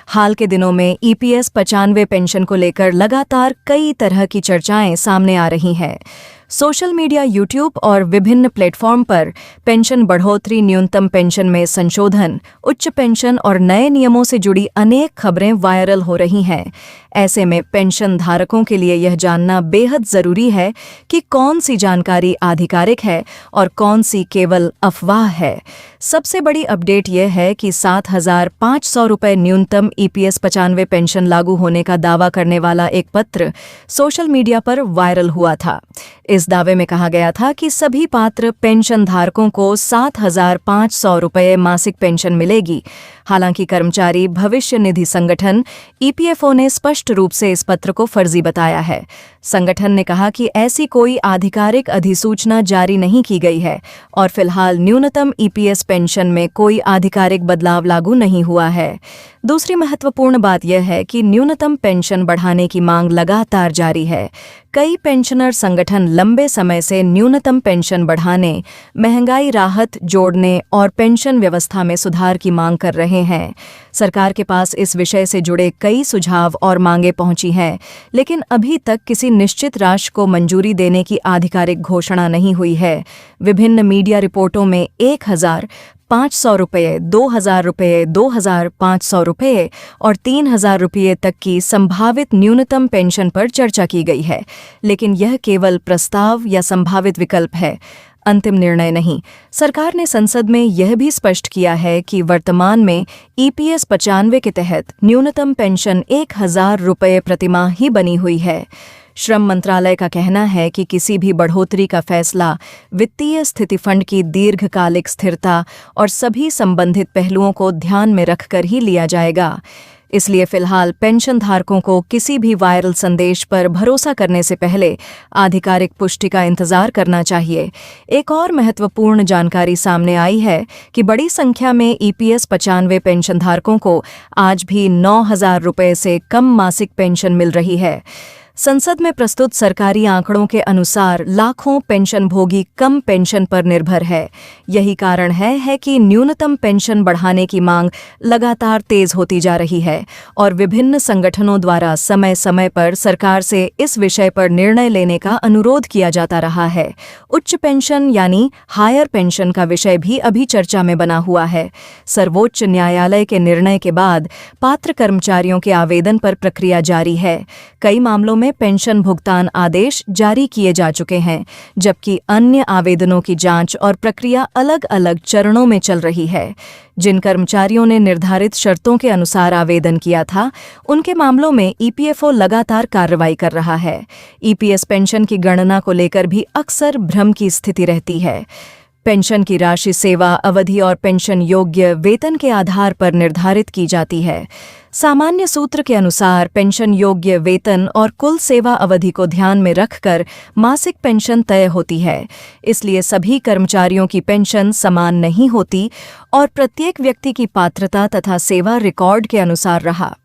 हाल के दिनों में ईपीएस 95 पेंशन को लेकर लगातार कई तरह की चर्चाएं सामने आ रही हैं। सोशल मीडिया, यूट्यूब और विभिन्न प्लेटफॉर्म पर पेंशन बढ़ोतरी, न्यूनतम पेंशन में संशोधन, उच्च पेंशन और नए नियमों से जुड़ी अनेक खबरें वायरल हो रही हैं। ऐसे में पेंशन धारकों के लिए यह जानना बेहद जरूरी है कि कौन सी जानकारी आधिकारिक है और कौन सी केवल अफवाह है। सबसे बड़ी अपडेट यह है कि 7,500 रुपये न्यूनतम ईपीएस 95 पेंशन लागू होने का दावा करने वाला एक पत्र सोशल मीडिया पर वायरल हुआ था। इस दावे में कहा गया था कि सभी पात्र पेंशन धारकों को 7,500 रुपये मासिक पेंशन मिलेगी। हालांकि कर्मचारी भविष्य निधि संगठन ईपीएफओ ने स्पष्ट रूप से इस पत्र को फर्जी बताया है। संगठन ने कहा कि ऐसी कोई आधिकारिक अधिसूचना जारी नहीं की गई है और फिलहाल न्यूनतम ईपीएस पेंशन में कोई आधिकारिक बदलाव लागू नहीं हुआ है। दूसरी महत्वपूर्ण बात यह है कि न्यूनतम पेंशन बढ़ाने की मांग लगातार जारी है। कई पेंशनर संगठन लंबे समय से न्यूनतम पेंशन बढ़ाने, महंगाई राहत जोड़ने और पेंशन व्यवस्था में सुधार की मांग कर रहे हैं। सरकार के पास इस विषय से जुड़े कई सुझाव और मांगें पहुंची हैं, लेकिन अभी तक किसी निश्चित राशि को मंजूरी देने की आधिकारिक घोषणा नहीं हुई है। विभिन्न मीडिया रिपोर्टों में 1,500 रुपये, 2,000 रुपये, 2,500 रुपये और 3,000 रुपये तक की संभावित न्यूनतम पेंशन पर चर्चा की गई है, लेकिन यह केवल प्रस्ताव या संभावित विकल्प है, अंतिम निर्णय नहीं। सरकार ने संसद में यह भी स्पष्ट किया है कि वर्तमान में ईपीएस 95 के तहत न्यूनतम पेंशन 1,000 रुपये प्रतिमाह ही बनी हुई है। श्रम मंत्रालय का कहना है कि किसी भी बढ़ोतरी का फैसला वित्तीय स्थिति फंड की दीर्घकालिक स्थिरता और सभी संबंधित पहलुओं को ध्यान में रखकर ही लिया जाएगा। इसलिए फिलहाल पेंशन धारकों को किसी भी वायरल संदेश पर भरोसा करने से पहले आधिकारिक पुष्टि का इंतजार करना चाहिए। एक और महत्वपूर्ण जानकारी सामने आई है कि बड़ी संख्या में ईपीएस 95 पेंशन धारकों को आज भी 9,000 रुपये से कम मासिक पेंशन मिल रही है। संसद में प्रस्तुत सरकारी आंकड़ों के अनुसार लाखों पेंशनभोगी कम पेंशन पर निर्भर है। यही कारण है कि न्यूनतम पेंशन बढ़ाने की मांग लगातार तेज होती जा रही है और विभिन्न संगठनों द्वारा समय समय पर सरकार से इस विषय पर निर्णय लेने का अनुरोध किया जाता रहा है। उच्च पेंशन यानी हायर पेंशन का विषय भी अभी चर्चा में बना हुआ है। सर्वोच्च न्यायालय के निर्णय के बाद पात्र कर्मचारियों के आवेदन पर प्रक्रिया जारी है। कई मामलों में पेंशन भुगतान आदेश जारी किए जा चुके हैं, जबकि अन्य आवेदनों की जांच और प्रक्रिया अलग अलग चरणों में चल रही है। जिन कर्मचारियों ने निर्धारित शर्तों के अनुसार आवेदन किया था, उनके मामलों में ईपीएफओ लगातार कार्रवाई कर रहा है। ईपीएस पेंशन की गणना को लेकर भी अक्सर भ्रम की स्थिति रहती है। पेंशन की राशि सेवा अवधि और पेंशन योग्य वेतन के आधार पर निर्धारित की जाती है। सामान्य सूत्र के अनुसार पेंशन योग्य वेतन और कुल सेवा अवधि को ध्यान में रखकर मासिक पेंशन तय होती है। इसलिए सभी कर्मचारियों की पेंशन समान नहीं होती और प्रत्येक व्यक्ति की पात्रता तथा सेवा रिकॉर्ड के अनुसार रहा।